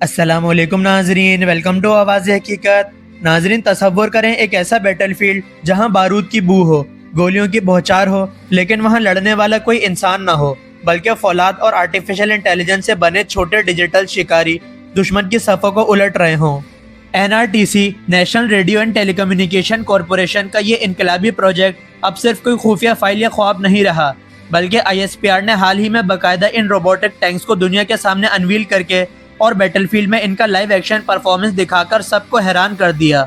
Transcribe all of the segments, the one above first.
السلام علیکم ناظرین، ویلکم ٹو آواز حقیقت۔ ناظرین تصور کریں ایک ایسا بیٹل فیلڈ جہاں بارود کی بو ہو، گولیوں کی بوچھار ہو، لیکن وہاں لڑنے والا کوئی انسان نہ ہو بلکہ فولاد اور آرٹیفیشل انٹیلیجنس سے بنے چھوٹے ڈیجیٹل شکاری دشمن کی صفوں کو الٹ رہے ہوں۔ NRTC national radio and telecommunication corporation کا یہ انقلابی پروجیکٹ اب صرف کوئی خفیہ فائل یا خواب نہیں رہا، بلکہ ISPR نے حال ہی میں باقاعدہ ان روبوٹک ٹینکس کو دنیا کے سامنے انویل کر کے اور بیٹل فیلڈ میں ان کا لائیو ایکشن پرفارمنس دکھا کر سب کو حیران کر دیا۔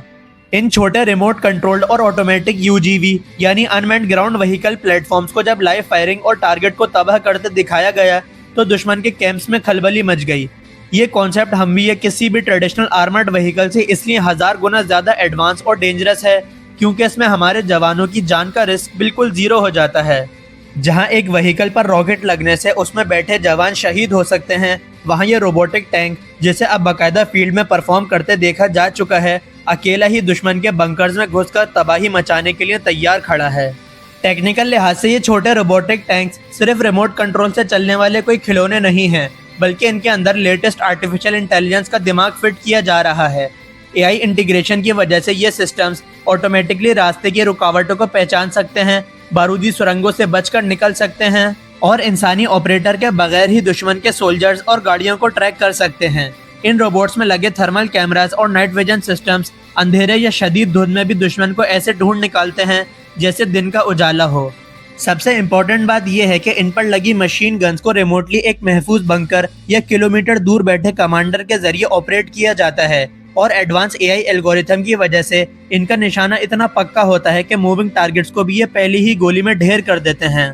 ان چھوٹے ریموٹ کنٹرولڈ اور آٹومیٹک UGV یعنی انمینڈ گراؤنڈ وہیکل پلیٹ فارمز کو جب لائیو فائرنگ اور ٹارگٹ کو تباہ کرتے دکھایا گیا تو دشمن کے کیمپس میں کھلبلی مچ گئی۔ یہ کانسیپٹ ہموی یا کسی بھی ٹریڈیشنل آرمرڈ وہیکل سے اس لیے 1000 گنا زیادہ ایڈوانس اور ڈینجرس ہے کیونکہ اس میں ہمارے جوانوں کی جان کا رسک بالکل زیرو ہو جاتا ہے۔ جہاں ایک وہیکل پر راکٹ لگنے سے اس میں بیٹھے جوان شہید ہو سکتے ہیں، وہاں یہ روبوٹک ٹینک جسے اب باقاعدہ فیلڈ میں پرفارم کرتے دیکھا جا چکا ہے، اکیلا ہی دشمن کے بنکرز میں گھس کر تباہی مچانے کے لیے تیار کھڑا ہے۔ ٹیکنیکل لحاظ سے یہ چھوٹے روبوٹک ٹینکس صرف ریموٹ کنٹرول سے چلنے والے کوئی کھلونے نہیں ہیں، بلکہ ان کے اندر لیٹسٹ آرٹیفیشل انٹیلیجنس کا دماغ فٹ کیا جا رہا ہے۔ AI انٹیگریشن کی وجہ سے یہ سسٹمز آٹومیٹکلی راستے کی رکاوٹوں کو پہچان سکتے ہیں، بارودی سرنگوں سے بچ کر نکل سکتے ہیں اور انسانی آپریٹر کے بغیر ہی دشمن کے سولجرز اور گاڑیوں کو ٹریک کر سکتے ہیں۔ ان روبوٹس میں لگے تھرمل کیمراز اور نائٹ ویژن سسٹمز اندھیرے یا شدید دھند میں بھی دشمن کو ایسے ڈھونڈ نکالتے ہیں جیسے دن کا اجالا ہو۔ سب سے امپورٹنٹ بات یہ ہے کہ ان پر لگی مشین گنز کو ریموٹلی ایک محفوظ بنکر یا کلومیٹر دور بیٹھے کمانڈر کے ذریعے آپریٹ کیا جاتا ہے، اور ایڈوانس AI الگوریتھم کی وجہ سے ان کا نشانہ اتنا پکا ہوتا ہے کہ موونگ ٹارگٹس کو بھی یہ پہلی ہی گولی میں ڈھیر کر دیتے ہیں۔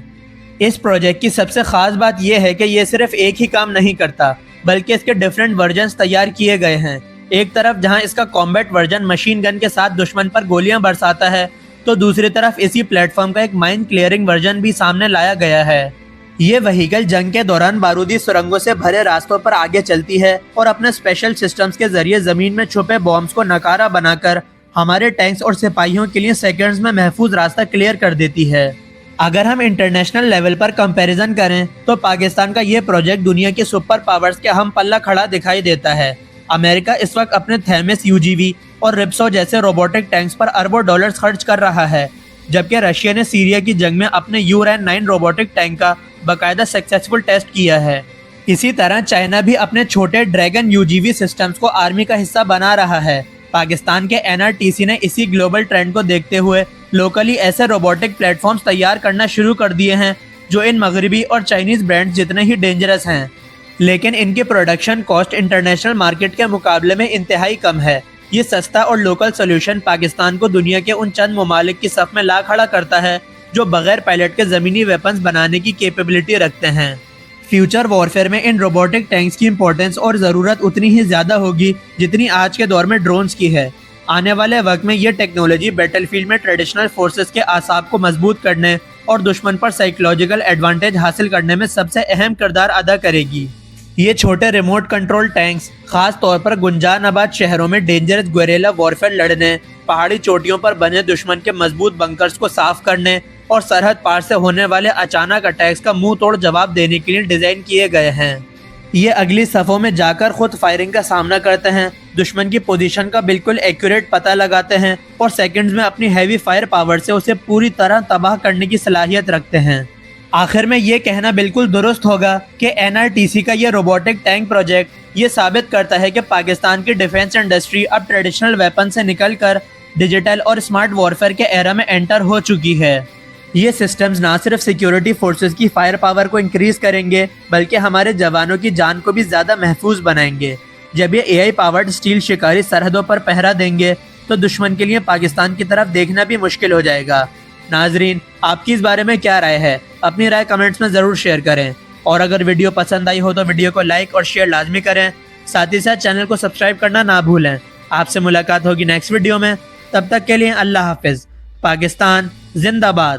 اس پروجیکٹ کی سب سے خاص بات یہ ہے کہ یہ صرف ایک ہی کام نہیں کرتا، بلکہ اس کے ڈیفرنٹ ورژنز تیار کیے گئے ہیں۔ ایک طرف جہاں اس کا کامبیٹ ورژن مشین گن کے ساتھ دشمن پر گولیاں برساتا ہے، تو دوسری طرف اسی پلیٹ فارم کا ایک مائن کلیئرنگ ورژن بھی سامنے لایا گیا ہے۔ یہ وہیکل جنگ کے دوران بارودی سرنگوں سے بھرے راستوں پر آگے چلتی ہے اور اپنے اسپیشل سسٹمز کے ذریعے زمین میں چھپے بامز کو ناکارہ بنا کر ہمارے ٹینکس اور سپاہیوں کے لیے سیکنڈز میں محفوظ راستہ کلیئر کر دیتی ہے۔ اگر ہم انٹرنیشنل لیول پر کمپیریزن کریں تو پاکستان کا یہ پروجیکٹ دنیا کی سپر پاورز کے ہم پلہ کھڑا دکھائی دیتا ہے۔ امریکہ اس وقت اپنے تھیمس UGV اور رپسو جیسے روبوٹک ٹینکس پر اربوں ڈالرز خرچ کر رہا ہے، جبکہ رشیا نے سیریا کی جنگ میں اپنے یورین 9 روبوٹک ٹینک کا باقاعدہ سکسیسفل ٹیسٹ کیا ہے۔ اسی طرح چائنا بھی اپنے چھوٹے ڈریگن UGV سسٹمز کو آرمی کا حصہ بنا رہا ہے۔ پاکستان کے NRTC نے اسی گلوبل ٹرینڈ کو دیکھتے ہوئے لوکلی ایسے روبوٹک پلیٹ فارمز تیار کرنا شروع کر دیے ہیں جو ان مغربی اور چائنیز برانڈز جتنے ہی ڈینجرس ہیں، لیکن ان کی پروڈکشن کاسٹ انٹرنیشنل مارکیٹ کے مقابلے میں انتہائی کم ہے۔ یہ سستا اور لوکل سولوشن پاکستان کو دنیا کے ان چند ممالک کی صف میں لا کھڑا کرتا ہے جو بغیر پائلٹ کے زمینی ویپنز بنانے کی کیپیبلٹی رکھتے ہیں۔ فیوچر وارفیئر میں ان روبوٹک ٹینکس کی امپورٹنس اور ضرورت اتنی ہی زیادہ ہوگی جتنی آج کے دور میں ڈرونز کی ہے۔ آنے والے وقت میں یہ ٹیکنالوجی بیٹل فیلڈ میں ٹریڈیشنل فورسز کے اعصاب کو مضبوط کرنے اور دشمن پر سائیکولوجیکل ایڈوانٹیج حاصل کرنے میں سب سے اہم کردار ادا کرے گی۔ یہ چھوٹے ریموٹ کنٹرول ٹینکس خاص طور پر گنجان آباد شہروں میں ڈینجرس گوریلا وارفیئر لڑنے، پہاڑی چوٹیوں پر بنے دشمن کے مضبوط بنکرز کو صاف کرنے اور سرحد پار سے ہونے والے اچانک اٹیکس کا منہ توڑ جواب دینے کے لیے ڈیزائن کیے گئے ہیں۔ یہ اگلی صفوں میں جا کر خود فائرنگ کا سامنا کرتے ہیں، دشمن کی پوزیشن کا بالکل ایکوریٹ پتہ لگاتے ہیں اور سیکنڈز میں اپنی ہیوی فائر پاور سے اسے پوری طرح تباہ کرنے کی صلاحیت رکھتے ہیں۔ آخر میں یہ کہنا بالکل درست ہوگا کہ NRTC کا یہ روبوٹک ٹینک پروجیکٹ یہ ثابت کرتا ہے کہ پاکستان کی ڈیفنس انڈسٹری اب ٹریڈیشنل ویپن سے نکل کر ڈیجیٹل اور اسمارٹ وارفیئر کے ایرا میں انٹر ہو چکی ہے۔ یہ سسٹمز نہ صرف سیکیورٹی فورسز کی فائر پاور کو انکریز کریں گے بلکہ ہمارے جوانوں کی جان کو بھی زیادہ محفوظ بنائیں گے۔ جب یہ AI پاورڈ اسٹیل شکاری سرحدوں پر پہرا دیں گے تو دشمن کے لیے پاکستان کی طرف دیکھنا بھی مشکل ہو جائے گا۔ ناظرین، آپ کی اس بارے میں کیا رائے ہے؟ اپنی رائے کمنٹس میں ضرور شیئر کریں، اور اگر ویڈیو پسند آئی ہو تو ویڈیو کو لائک اور شیئر لازمی کریں، ساتھ ہی ساتھ چینل کو سبسکرائب کرنا نہ بھولیں۔ آپ سے ملاقات ہوگی نیکسٹ ویڈیو میں، تب تک کے لیے اللہ حافظ۔ پاکستان زندہ باد۔